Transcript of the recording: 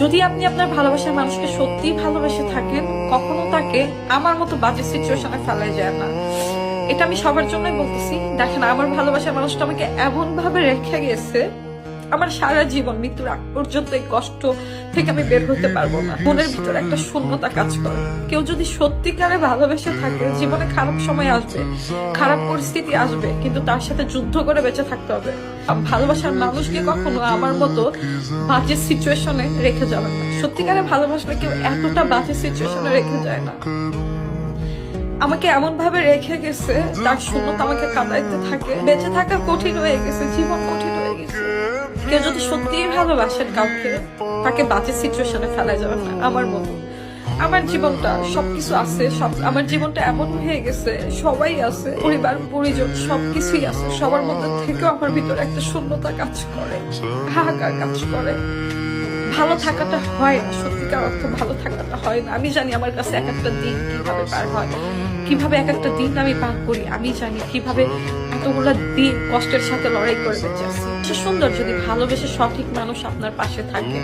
যদি আপনি আপনার ভালোবাসার মানুষকে সত্যি ভালোবেসে থাকেন, কখনো তাকে আমার মতো বাজে সিচুয়েশনে ফেলা যায় না। এটা আমি সবার জন্যই বলতেছি। দেখেন, আমার ভালোবাসার মানুষটা আমাকে এমন ভাবে রেখে গেছে, আমার সারা জীবন মৃত্যুর আগ পর্যন্ত এই কষ্ট থেকে আমি বের হতে পারবো না। মনের ভিতরে একটা শূন্যতা কাজ করে। কেউ যদি সত্যিকারে ভালোবেসে থাকে, জীবনে খারাপ সময় আসবে, খারাপ পরিস্থিতি আসবে, কিন্তু তার সাথে যুদ্ধ করে বেঁচে থাকতে হবে। ভালোবাসার মানুষকে কখনো আমার মতো বাজে সিচুয়েশনে রেখে যাবে না। সত্যিকারে ভালোবাসলে কেউ এতটা বাজে সিচুয়েশনে রেখে যায় না। আমাকে এমন ভাবে রেখে গেছে, তার শূন্যতা আমাকে কাঁদাইতে থাকে। বেঁচে থাকা কঠিন হয়ে গেছে, জীবন কঠিন হয়ে গেছে। কেউ যদি সত্যিই ভালোবাসেন কাউকে, তাকে বাজে সিচুয়েশনে ফেলা যাবে না। আমার মতো আমার জীবনটা সবকিছু আছে, আমার জীবনটা এমন হয়ে গেছে, সবাই আছে, পরিবার পরিজন সবকিছুই আছে, সবার মধ্যে থেকেও আমার ভিতরে একটা শূন্যতা কাজ করে, হাহাকার কাজ করে। ভালো থাকাটা হয় না, সত্যিকার অর্থ ভালো থাকাটা হয় না। আমি জানি আমার কাছে এক একটা দিন কিভাবে পার হয়, কিভাবে এক একটা দিন আমি পার করি। আমি জানি কিভাবে এতগুলো দিন কষ্টের সাথে লড়াই করে বেঁচে আছি। সুন্দর যদি ভালোবেসে সঠিক মানুষ আপনার পাশে থাকে।